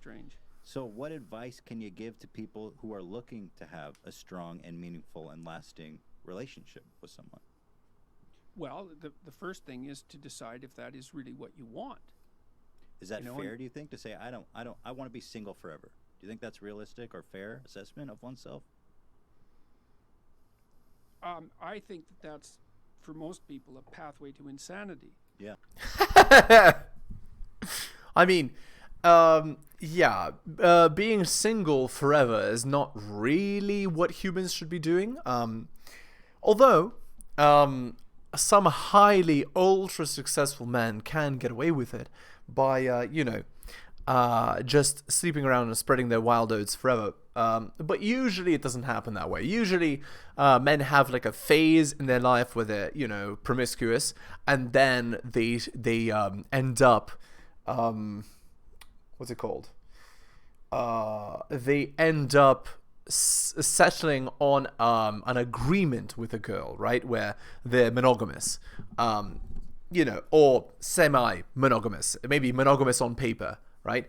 strange. So what advice can you give to people who are looking to have a strong and meaningful and lasting relationship with someone? Well, the first thing is to decide if that is really what you want. Is that fair, do you think, to say, I want to be single forever? Do you think that's realistic or fair assessment of oneself? I think that's, for most people, a pathway to insanity. Yeah. I mean, being single forever is not really what humans should be doing. Although, some highly ultra successful men can get away with it by, just sleeping around and spreading their wild oats forever. But usually it doesn't happen that way. Usually, men have like a phase in their life where they're, promiscuous, and then they end up, what's it called? They end up settling on an agreement with a girl, right, where they're monogamous, or semi-monogamous, maybe monogamous on paper, right?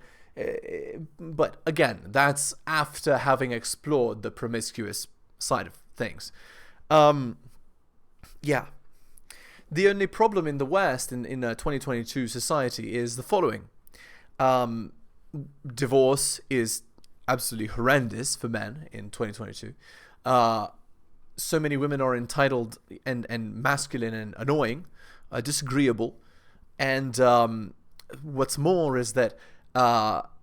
But again, that's after having explored the promiscuous side of things. The only problem in the West in 2022 society is the following. Divorce is absolutely horrendous for men in 2022. So many women are entitled and masculine and annoying, disagreeable. And what's more is that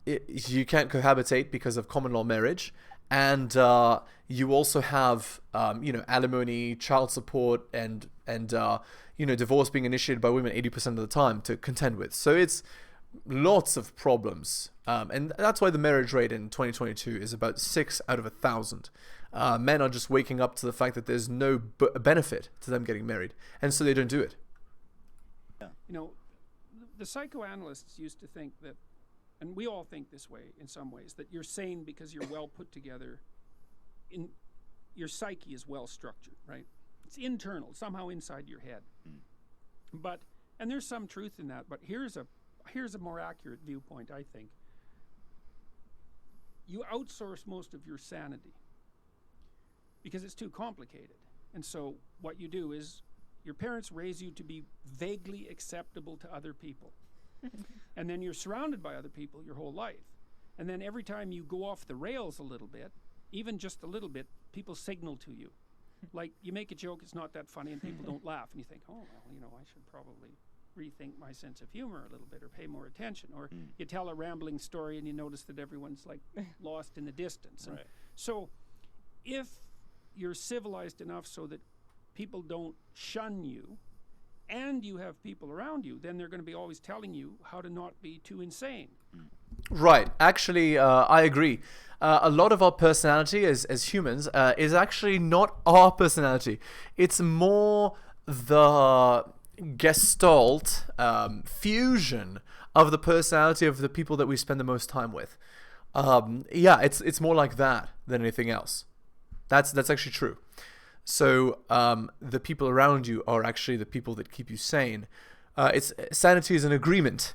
you can't cohabitate because of common law marriage, and you also have alimony, child support, and divorce being initiated by women 80% of the time to contend with. So it's lots of problems, and that's why the marriage rate in 2022 is about 6 out of 1,000. Men are just waking up to the fact that there's no benefit to them getting married, and so they don't do it. The psychoanalysts used to think that, and we all think this way in some ways, that you're sane because you're well put together. Your psyche is well structured, right? It's internal, somehow inside your head. And there's some truth in that, but here's a more accurate viewpoint, I think. You outsource most of your sanity because it's too complicated. And so what you do is your parents raise you to be vaguely acceptable to other people. And then you're surrounded by other people your whole life. And then every time you go off the rails a little bit, even just a little bit, people signal to you. Like, you make a joke, it's not that funny, and people don't laugh. And you think, oh, well, I should probably rethink my sense of humor a little bit or pay more attention. Or you tell a rambling story and you notice that everyone's like lost in the distance. And so if you're civilized enough so that people don't shun you, and you have people around you, then they're going to be always telling you how to not be too insane. Right. Actually, I agree. A lot of our personality as humans is actually not our personality. It's more the gestalt fusion of the personality of the people that we spend the most time with. It's more like that than anything else. That's actually true. So the people around you are actually the people that keep you sane. Sanity is an agreement,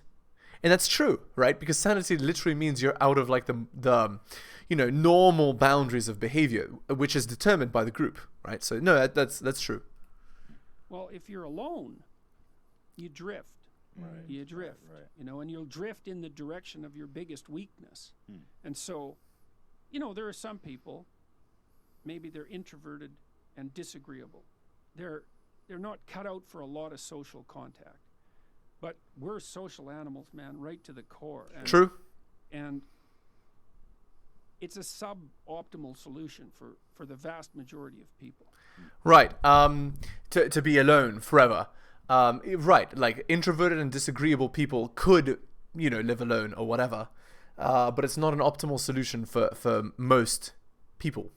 and that's true, right? Because sanity literally means you're out of like the normal boundaries of behavior, which is determined by the group, right? So no, that's true. Well, if you're alone, you drift. Right. You drift, right. And you'll drift in the direction of your biggest weakness. And so, there are some people, maybe they're introverted and disagreeable. They're not cut out for a lot of social contact. But we're social animals, man, right to the core. True. And it's a suboptimal solution for the vast majority of people. Right. To be alone forever. Right. Like introverted and disagreeable people could, live alone or whatever. But it's not an optimal solution for most people.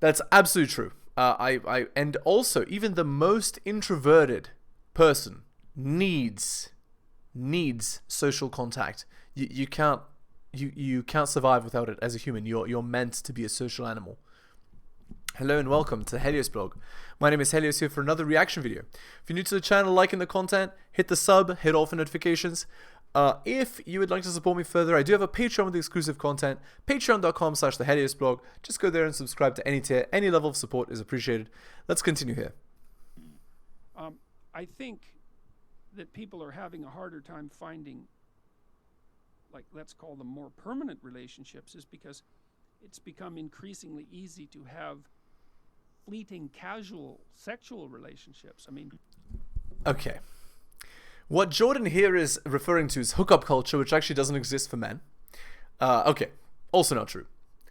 That's absolutely true. And also, even the most introverted person needs social contact. You can't survive without it as a human. You're meant to be a social animal. Hello and welcome to the Helios blog. My name is Helios here for another reaction video. If you're new to the channel, liking the content, hit the sub, hit all for notifications. If you would like to support me further, I do have a Patreon with exclusive content, patreon.com/theheliosblog. Just go there and subscribe to any tier. Any level of support is appreciated. Let's continue here. I think that people are having a harder time finding, like, let's call them more permanent relationships, is because it's become increasingly easy to have fleeting, casual, sexual relationships. I mean, okay. What Jordan here is referring to is hookup culture, which actually doesn't exist for men. Okay, also not true.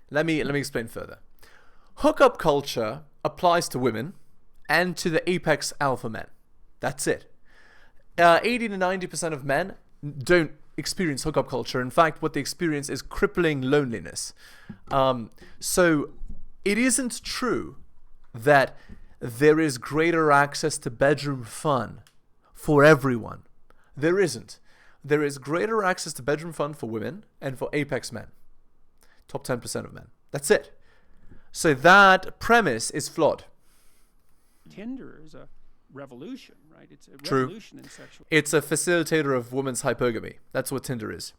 Let me explain further. Hookup culture applies to women and to the apex alpha men. That's it. 80 to 90% of men don't experience hookup culture. In fact, what they experience is crippling loneliness. So it isn't true that there is greater access to bedroom fun for everyone. There isn't. There is greater access to bedroom fun for women and for apex men. Top 10% of men. That's it. So that premise is flawed. Tinder is a revolution, right? It's a True. revolution in sexual. It's a facilitator of women's hypergamy. That's what Tinder is.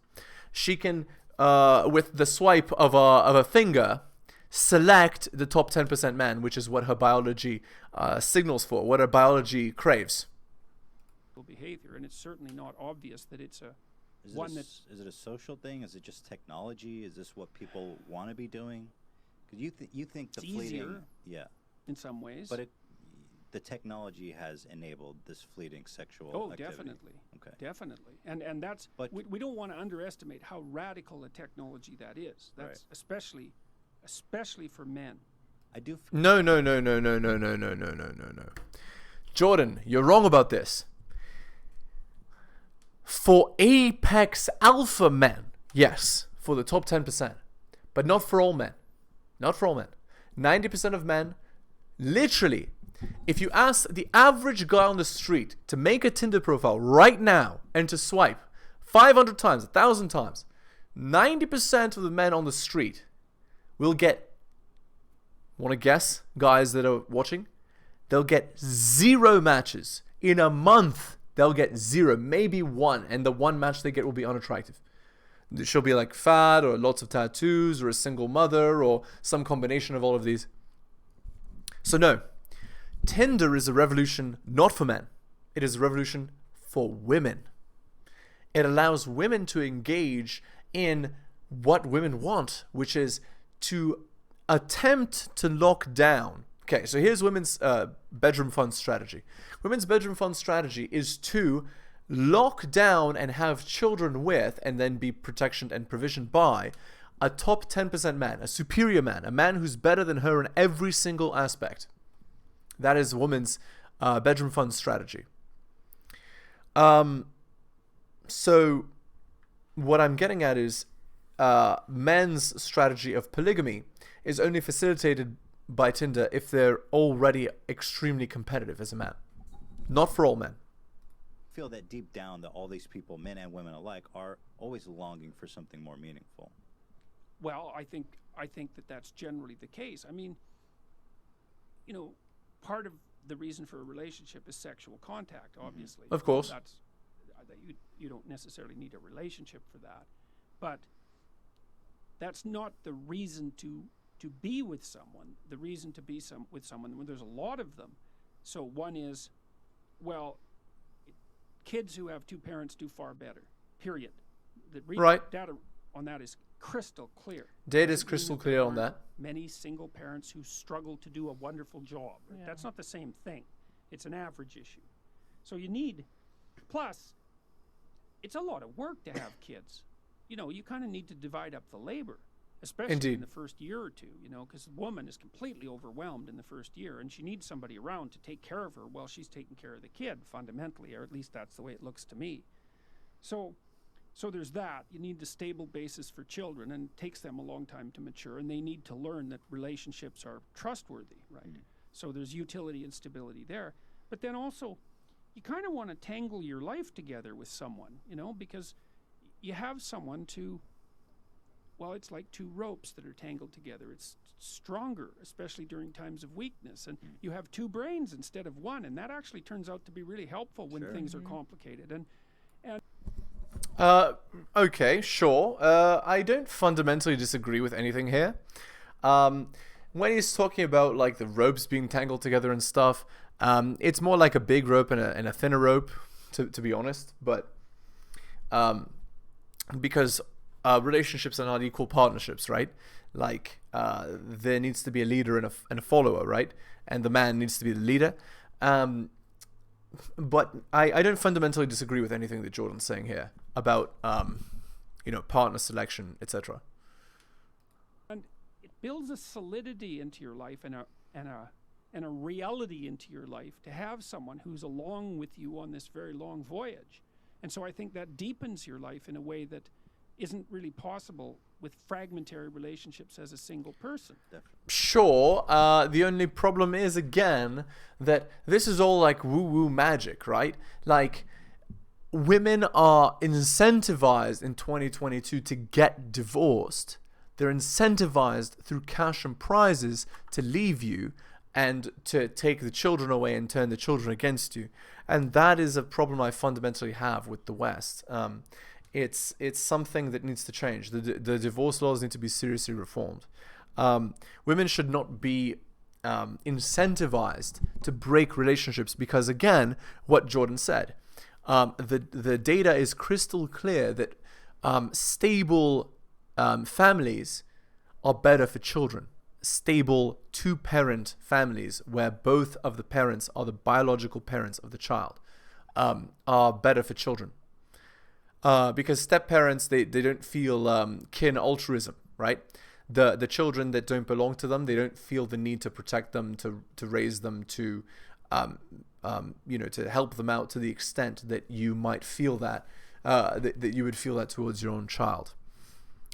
She can, with the swipe of a finger, select the top 10% men, which is what her biology signals for, what her biology craves. Behavior, and it's certainly not obvious that it's Is it a social thing? Is it just technology? Is this what people want to be doing? Because you think the it's fleeting, easier, yeah, in some ways. but the technology has enabled this fleeting sexual activity. Definitely. Okay. Definitely. And that's, But we don't want to underestimate how radical a technology that is. That's especially for men. I do. No. Jordan, you're wrong about this. For apex alpha men, yes, for the top 10%, but not for all men. Not for all men. 90% of men, literally, if you ask the average guy on the street to make a Tinder profile right now and to swipe 500 times, 1,000 times, 90% of the men on the street will get, want to guess, guys that are watching? They'll get 0 matches in a month. They'll get 0, maybe 1, and the 1 match they get will be unattractive. She'll be like fat, or lots of tattoos, or a single mother, or some combination of all of these. So no, Tinder is a revolution not for men. It is a revolution for women. It allows women to engage in what women want, which is to attempt to lock down. Okay, so here's women's bedroom fun strategy. Women's bedroom fun strategy is to lock down and have children with, and then be protection and provisioned by, a top 10% man, a superior man, a man who's better than her in every single aspect. That is women's bedroom fun strategy. So what I'm getting at is men's strategy of polygamy is only facilitated by Tinder if they're already extremely competitive as a man. Not for all men. I feel that deep down that all these people, men and women alike, are always longing for something more meaningful. Well, I think that that's generally the case. I mean, you know, part of the reason for a relationship is sexual contact, obviously. Of course. That's you don't necessarily need a relationship for that, but that's not the reason to be with someone. The reason to be with someone, when there's a lot of them. So one is, well, kids who have 2 parents do far better. Period. The data on that is crystal clear. Data is crystal clear on that. Many single parents who struggle to do a wonderful job. Yeah. That's not the same thing. It's an average issue. So you need, plus, it's a lot of work to have kids. You know, you kind of need to divide up the labor, especially in the first year or 2, you know, because the woman is completely overwhelmed in the first year, and she needs somebody around to take care of her while she's taking care of the kid, fundamentally, or at least that's the way it looks to me. So there's that. You need the stable basis for children, and it takes them a long time to mature, and they need to learn that relationships are trustworthy, right? Mm-hmm. So there's utility and stability there. But then also, you kind of want to tangle your life together with someone, you know, because you have someone to, well, it's like 2 ropes that are tangled together. It's stronger, especially during times of weakness. And you have 2 brains instead of 1, and that actually turns out to be really helpful when things are complicated. And Okay, sure. I don't fundamentally disagree with anything here. When he's talking about like the ropes being tangled together and stuff, it's more like a big rope and a thinner rope, to be honest. But because relationships are not equal partnerships, right? Like there needs to be a leader and a follower, right? And the man needs to be the leader. But I don't fundamentally disagree with anything that Jordan's saying here about partner selection, etc. And it builds a solidity into your life and a reality into your life to have someone who's along with you on this very long voyage. And so I think that deepens your life in a way that isn't really possible with fragmentary relationships as a single person. Sure. The only problem is, again, that this is all like woo-woo magic, right? Like, women are incentivized in 2022 to get divorced. They're incentivized through cash and prizes to leave you and to take the children away and turn the children against you. And that is a problem I fundamentally have with the West. It's something that needs to change. The divorce laws need to be seriously reformed. Women should not be incentivized to break relationships because, again, what Jordan said, the data is crystal clear that stable families are better for children. Stable two-parent families where both of the parents are the biological parents of the child are better for children. Because step-parents, they don't feel kin altruism, right? The children that don't belong to them, they don't feel the need to protect them, to raise them, to help them out to the extent that you might feel that you would feel that towards your own child.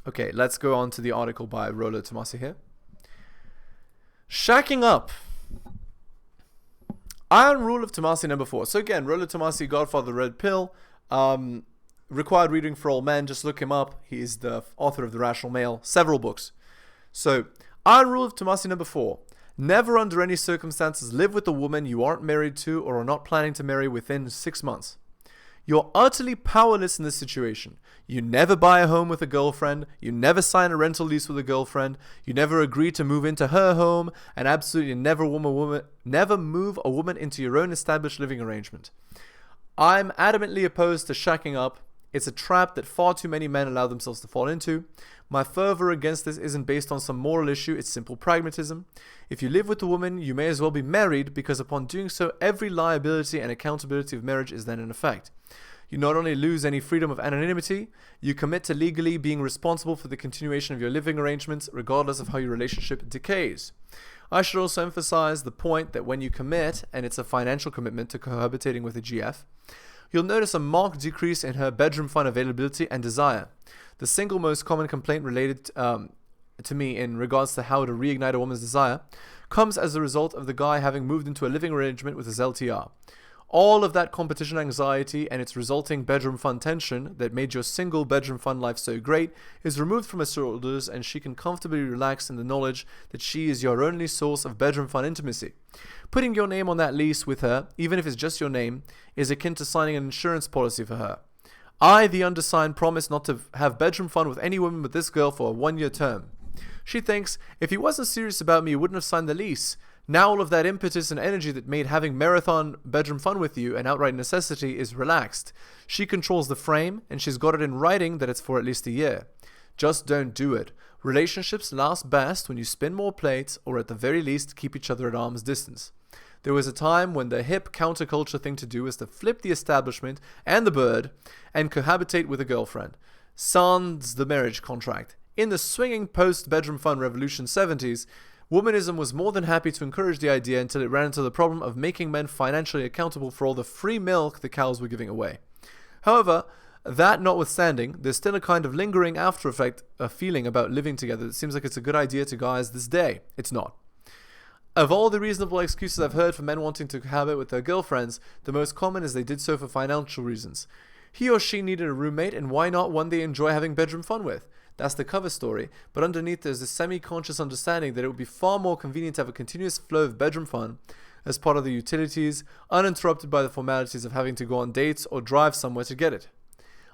Okay, let's go on to the article by Rollo Tomasi here. Shacking up. Iron Rule of Tomasi number 4. So again, Rollo Tomasi, Godfather Red Pill. Required reading for all men. Just look him up. He's the author of The Rational Male. Several books. So, Iron Rule of Tomasi number 4. Never under any circumstances live with a woman you aren't married to or are not planning to marry within 6 months. You're utterly powerless in this situation. You never buy a home with a girlfriend. You never sign a rental lease with a girlfriend. You never agree to move into her home, and absolutely never move a woman into your own established living arrangement. I'm adamantly opposed to shacking up. It's a trap that far too many men allow themselves to fall into. My fervor against this isn't based on some moral issue, it's simple pragmatism. If you live with a woman, you may as well be married, because upon doing so, every liability and accountability of marriage is then in effect. You not only lose any freedom of anonymity, you commit to legally being responsible for the continuation of your living arrangements, regardless of how your relationship decays. I should also emphasize the point that when you commit, and it's a financial commitment to cohabitating with a GF, you'll notice a marked decrease in her bedroom fund availability and desire. The single most common complaint related to me in regards to how to reignite a woman's desire comes as a result of the guy having moved into a living arrangement with his LTR. All of that competition anxiety and its resulting bedroom fund tension that made your single bedroom fund life so great is removed from her shoulders, and she can comfortably relax in the knowledge that she is your only source of bedroom fund intimacy. Putting your name on that lease with her, even if it's just your name, is akin to signing an insurance policy for her. I, the undersigned, promise not to have bedroom fun with any woman but this girl for a 1-year term. She thinks, if he wasn't serious about me, he wouldn't have signed the lease. Now all of that impetus and energy that made having marathon bedroom fun with you an outright necessity is relaxed. She controls the frame, and she's got it in writing that it's for at least a year. Just don't do it. Relationships last best when you spin more plates, or at the very least keep each other at arm's distance. There was a time when the hip counterculture thing to do was to flip the establishment and the bird and cohabitate with a girlfriend. Sans the marriage contract. In the swinging post-bedroom fun revolution 70s, womanism was more than happy to encourage the idea until it ran into the problem of making men financially accountable for all the free milk the cows were giving away. However, that notwithstanding, there's still a kind of lingering after effect, a feeling about living together that seems like it's a good idea to guys this day. It's not. Of all the reasonable excuses I've heard for men wanting to cohabit with their girlfriends, the most common is they did so for financial reasons. He or she needed a roommate, and why not one they enjoy having bedroom fun with? That's the cover story, but underneath there's a semi-conscious understanding that it would be far more convenient to have a continuous flow of bedroom fun as part of the utilities, uninterrupted by the formalities of having to go on dates or drive somewhere to get it.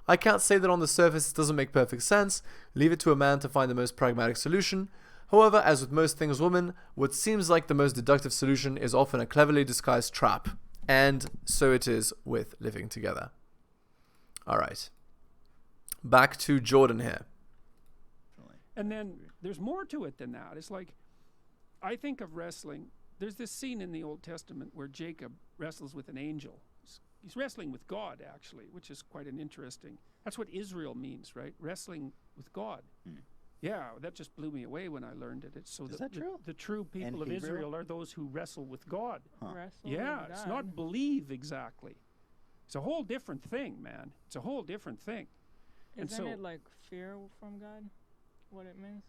I can't say that on the surface it doesn't make perfect sense. Leave it to a man to find the most pragmatic solution. However, as with most things women, what seems like the most deductive solution is often a cleverly disguised trap. And so it is with living together. Alright. Back to Jordan here. And then there's more to it than that. It's like, I think of wrestling. There's this scene in the Old Testament where Jacob wrestles with an angel. He's wrestling with God, actually, which is quite an interesting. That's what Israel means, right? Wrestling with God. Yeah, that just blew me away when I learned it. It's so Is that true? The true people of Hebrew? Israel are those who wrestle with God. Wrestle Yeah, with it's God. not believe exactly. It's a whole different thing, man. It's a whole different thing. And Isn't so- it like fear from God? What it means?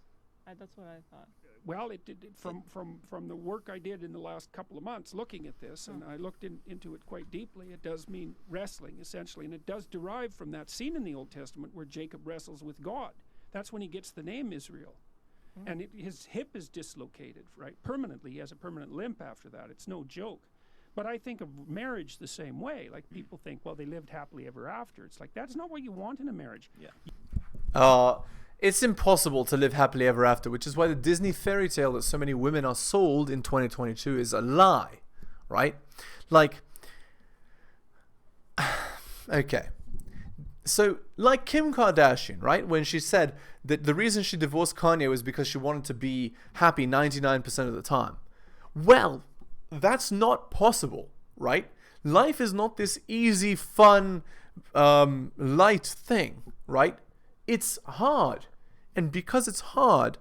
That's what I thought. Well, it did from the work I did in the last couple of months looking at this, and I looked into it quite deeply. It does mean wrestling, essentially, and it does derive from that scene in the Old Testament where Jacob wrestles with God. That's when he gets the name Israel. And his hip is dislocated, right? Permanently. He has a permanent limp after that. It's no joke. But I think of marriage the same way. Like, people think, well, they lived happily ever after. It's like, that's not what you want in a marriage. It's impossible to live happily ever after, which is why the Disney fairy tale that so many women are sold in 2022 is a lie, right? Like, okay. So, like Kim Kardashian, right? When she said that the reason she divorced Kanye was because she wanted to be happy 99% of the time. Well, that's not possible, right? Life is not this easy, fun, light thing, right? It's hard. And because it's hard,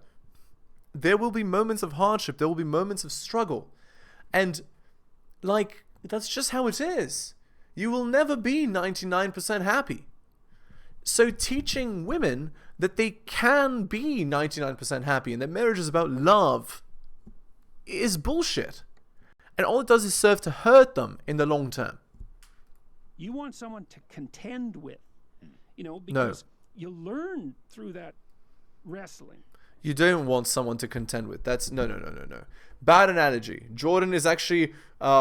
there will be moments of hardship. There will be moments of struggle. And, like, that's just how it is. You will never be 99% happy. So teaching women that they can be 99% happy and that marriage is about love is bullshit. And all it does is serve to hurt them in the long term. You want someone to contend with, because you learn through that wrestling. You don't want someone to contend with. That's no. Bad analogy. Jordan is actually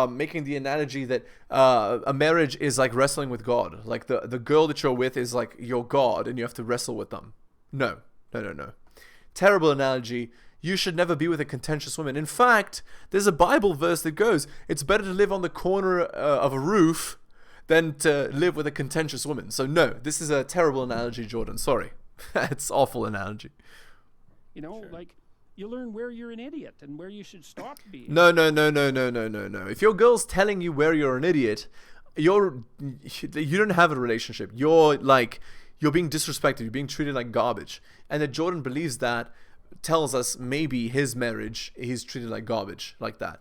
making the analogy that a marriage is like wrestling with God. Like the girl that you're with is like your God and you have to wrestle with them. No. Terrible analogy. You should never be with a contentious woman. In fact, there's a Bible verse that goes, it's better to live on the corner of a roof than to live with a contentious woman. So no, this is a terrible analogy, Jordan. Sorry. It's awful analogy. Like, you learn where you're an idiot and where you should stop being. No. If your girl's telling you where you're an idiot, you don't have a relationship. You're being disrespected. You're being treated like garbage. And that Jordan believes that tells us maybe his marriage, he's treated like garbage, like that.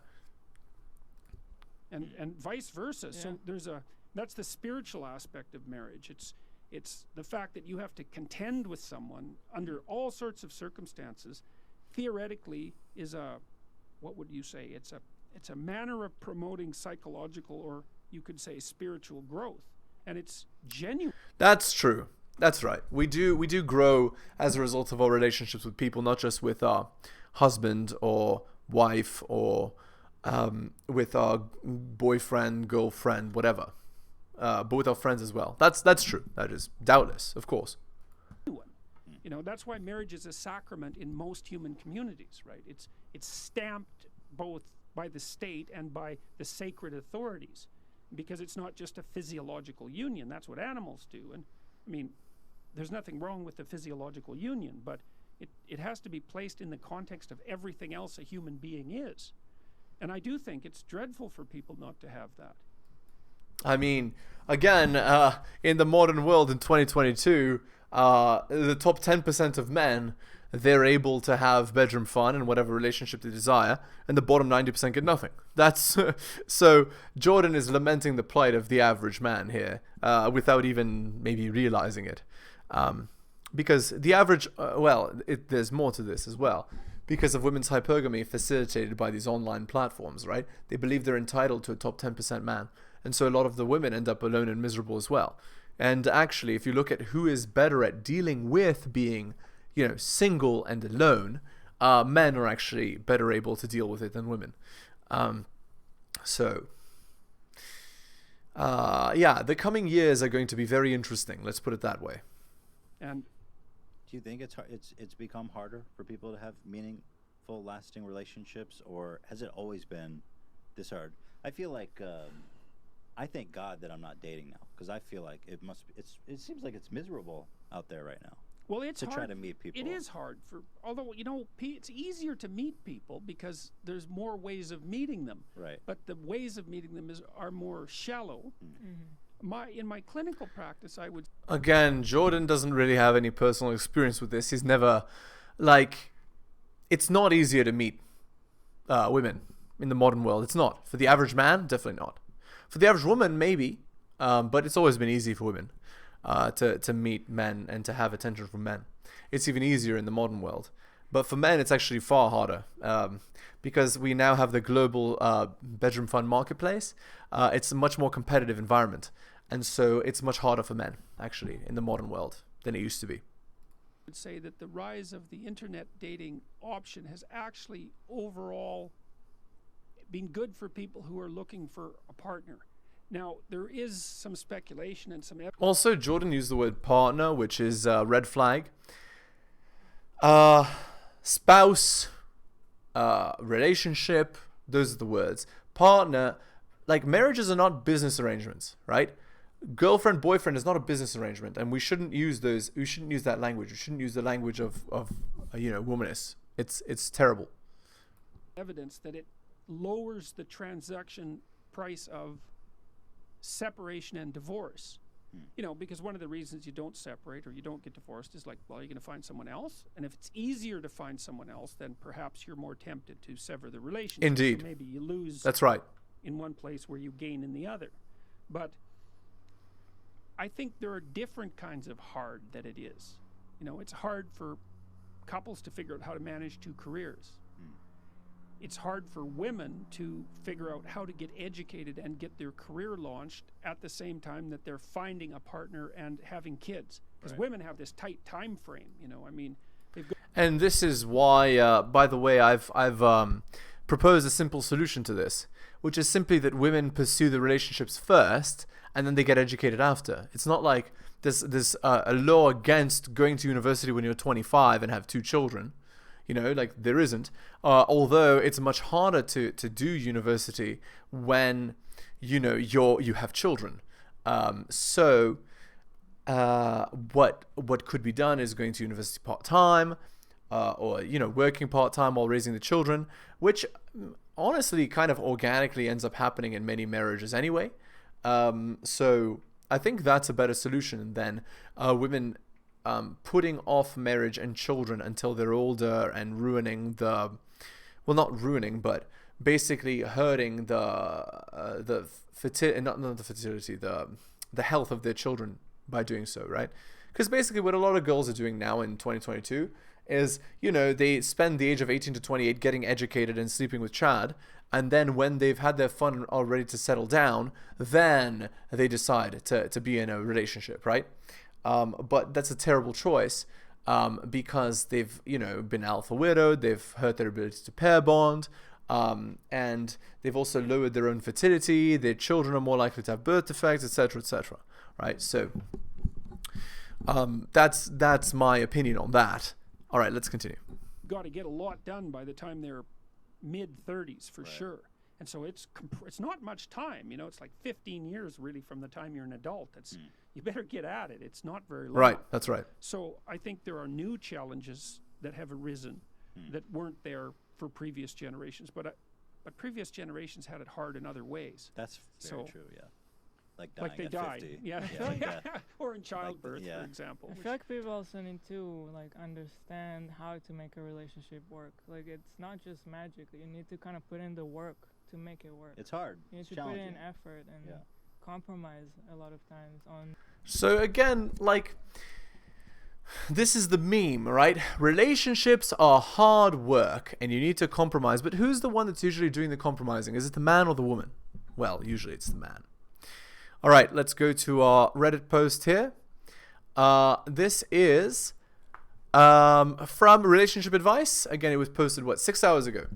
And vice versa. Yeah. So that's the spiritual aspect of marriage. It's the fact that you have to contend with someone under all sorts of circumstances. Theoretically, is what would you say? It's a manner of promoting psychological, or you could say spiritual growth, and it's genuine. That's true. That's right. We do grow as a result of our relationships with people, not just with our husband or wife or with our boyfriend, girlfriend, whatever. But with our friends as well. That's true. That is doubtless, of course. That's why marriage is a sacrament in most human communities, right? It's stamped both by the state and by the sacred authorities, because it's not just a physiological union. That's what animals do. And I mean, there's nothing wrong with the physiological union, but it has to be placed in the context of everything else a human being is. And I do think it's dreadful for people not to have that. I mean, again, in the modern world in 2022, the top 10% of men, they're able to have bedroom fun and whatever relationship they desire, and the bottom 90% get nothing. That's so Jordan is lamenting the plight of the average man here, without even maybe realizing it. Because the average, there's more to this as well. Because of women's hypergamy facilitated by these online platforms, right? They believe they're entitled to a top 10% man. And so a lot of the women end up alone and miserable as well. And actually, if you look at who is better at dealing with being, single and alone, men are actually better able to deal with it than women. So yeah, the coming years are going to be very interesting. Let's put it that way. And Do you think it's become harder for people to have meaningful, lasting relationships, or has it always been this hard? I feel like I thank God that I'm not dating now, because I feel like it seems like it's miserable out there right now. well, it's To hard. try to meet people. It is hard although it's easier to meet people because there's more ways of meeting them. Right. But the ways of meeting them are more shallow. In my clinical practice, I would Again, Jordan doesn't really have any personal experience with this. He's never, it's not easier to meet women in the modern world. It's not. For the average man, definitely not. For the average woman, maybe. But it's always been easy for women to meet men and to have attention from men. It's even easier in the modern world. But for men, it's actually far harder because we now have the global bedroom fund marketplace. It's a much more competitive environment. And so it's much harder for men, actually, in the modern world than it used to be. say that the rise of the internet dating option has actually overall been good for people who are looking for a partner. Now, there is some speculation and some evidence. Also, Jordan used the word partner, which is a red flag. Spouse, relationship, those are the words. Partner, like marriages are not business arrangements, right? Girlfriend, boyfriend is not a business arrangement, and we shouldn't use those. We shouldn't use that language. We shouldn't use the language of womanist. It's terrible. Evidence that it lowers the transaction price of separation and divorce. Because one of the reasons you don't separate or you don't get divorced is like, well, you're going to find someone else. And if it's easier to find someone else, then perhaps you're more tempted to sever the relationship. Indeed. So maybe you lose That's right. in one place where you gain in the other. But I think there are different kinds of hard that it is. It's hard for couples to figure out how to manage two careers. It's hard for women to figure out how to get educated and get their career launched at the same time that they're finding a partner and having kids. Because women have this tight time frame, they've got. And this is why, by the way, I've proposed a simple solution to this, which is simply that women pursue the relationships first and then they get educated after. It's not like there's a law against going to university when you're 25 and have 2 children. There isn't. Although it's much harder to do university when you have children. So what could be done is going to university part-time, or working part-time while raising the children, which honestly kind of organically ends up happening in many marriages anyway. So I think that's a better solution than women putting off marriage and children until they're older and ruining not ruining, but basically hurting the health of their children by doing so, right? Because basically what a lot of girls are doing now in 2022 is, they spend the age of 18 to 28 getting educated and sleeping with Chad, and then when they've had their fun and are ready to settle down, then they decide to be in a relationship, right? But that's a terrible choice because they've, been alpha widowed, they've hurt their ability to pair bond, and they've also lowered their own fertility, their children are more likely to have birth defects, etc., right? So that's my opinion on that. All right, let's continue. Got to get a lot done by the time they're mid-30s for sure. And so it's not much time, it's like 15 years really from the time you're an adult. You better get at it. It's not very long. Right, that's right. So I think there are new challenges that have arisen that weren't there for previous generations, but previous generations had it hard in other ways. That's very true, yeah. Like dying like they at died, 50. yeah, like that. or in childbirth, for example. I feel like people also need to understand how to make a relationship work. Like it's not just magic. You need to kind of put in the work to make it work. It's hard. You need to put in effort and compromise a lot of times on. So again, this is the meme, right? Relationships are hard work and you need to compromise. But who's the one that's usually doing the compromising? Is it the man or the woman? Well, usually it's the man. All right, let's go to our Reddit post here. This is from Relationship Advice. Again, it was posted, 6 hours ago.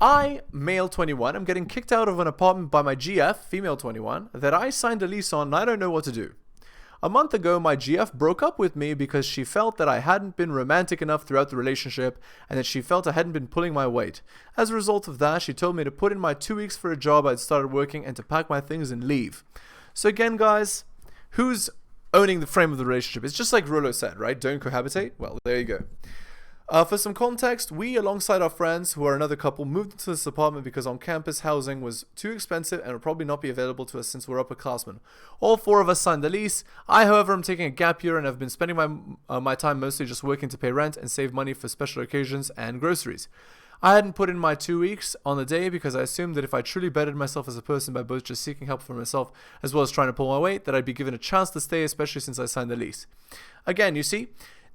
I, male 21, am getting kicked out of an apartment by my GF, female 21, that I signed a lease on and I don't know what to do. A month ago, my GF broke up with me because she felt that I hadn't been romantic enough throughout the relationship and that she felt I hadn't been pulling my weight. As a result of that, she told me to put in my 2 weeks for a job I'd started working and to pack my things and leave. So again, guys, who's owning the frame of the relationship? It's just like Rollo said, right? Don't cohabitate. Well, there you go. For some context, we, alongside our friends, who are another couple, moved into this apartment because on-campus housing was too expensive and would probably not be available to us since we're upperclassmen. All 4 of us signed the lease. I, however, am taking a gap year and have been spending my time mostly just working to pay rent and save money for special occasions and groceries. I hadn't put in my 2 weeks on the day because I assumed that if I truly bettered myself as a person by both just seeking help for myself as well as trying to pull my weight, that I'd be given a chance to stay, especially since I signed the lease. Again, you see,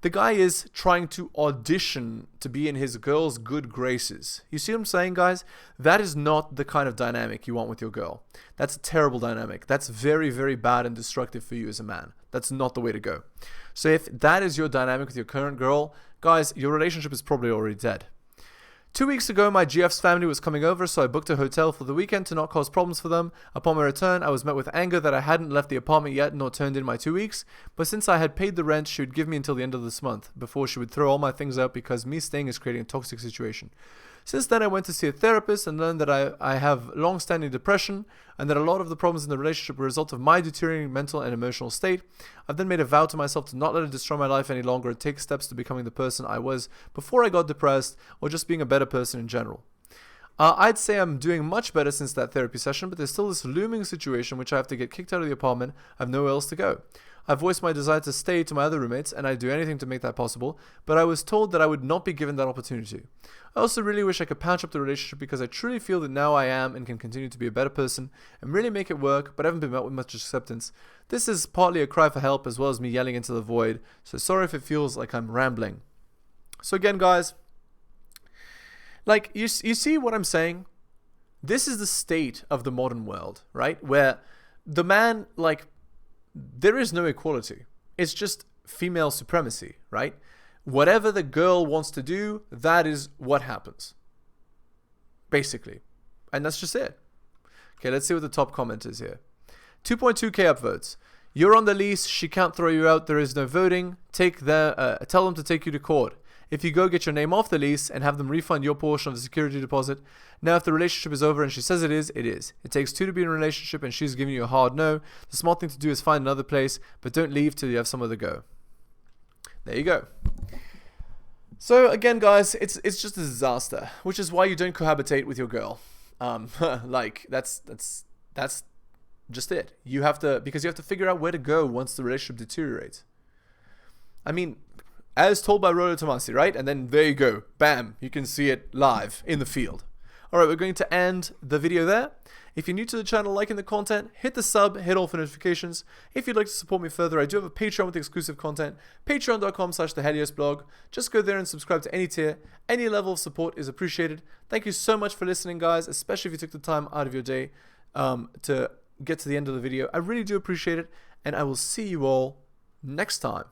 the guy is trying to audition to be in his girl's good graces. You see what I'm saying, guys? That is not the kind of dynamic you want with your girl. That's a terrible dynamic. That's very, very bad and destructive for you as a man. That's not the way to go. So if that is your dynamic with your current girl, guys, your relationship is probably already dead. 2 weeks ago, my GF's family was coming over, so I booked a hotel for the weekend to not cause problems for them. Upon my return, I was met with anger that I hadn't left the apartment yet nor turned in my 2 weeks, but since I had paid the rent, she would give me until the end of this month, before she would throw all my things out because me staying is creating a toxic situation. Since then, I went to see a therapist and learned that I have long-standing depression and that a lot of the problems in the relationship were a result of my deteriorating mental and emotional state. I've then made a vow to myself to not let it destroy my life any longer and take steps to becoming the person I was before I got depressed or just being a better person in general. I'd say I'm doing much better since that therapy session, but there's still this looming situation which I have to get kicked out of the apartment. I have nowhere else to go. I voiced my desire to stay to my other roommates, and I'd do anything to make that possible, but I was told that I would not be given that opportunity. I also really wish I could patch up the relationship because I truly feel that now I am and can continue to be a better person and really make it work, but I haven't been met with much acceptance. This is partly a cry for help as well as me yelling into the void, so sorry if it feels like I'm rambling. So again, guys, like, you see what I'm saying? This is the state of the modern world, right? Where the man, like, there is no equality. It's just female supremacy, right? Whatever the girl wants to do, that is what happens. Basically. And that's just it. Okay, let's see what the top comment is here. 2.2k upvotes. You're on the lease. She can't throw you out. There is no voting. Tell them to take you to court. If you go, get your name off the lease and have them refund your portion of the security deposit. Now, if the relationship is over and she says it is, it is. It takes 2 to be in a relationship and she's giving you a hard no. The smart thing to do is find another place, but don't leave till you have somewhere to go. There you go. So again, guys, it's just a disaster, which is why you don't cohabitate with your girl. Like that's just it. Because you have to figure out where to go once the relationship deteriorates. I mean, as told by Rollo Tomasi, right? And then there you go. Bam. You can see it live in the field. All right, we're going to end the video there. If you're new to the channel, liking the content, hit the sub, hit all for notifications. If you'd like to support me further, I do have a Patreon with exclusive content. Patreon.com/theheliosblog. Just go there and subscribe to any tier. Any level of support is appreciated. Thank you so much for listening, guys, especially if you took the time out of your day to get to the end of the video. I really do appreciate it, and I will see you all next time.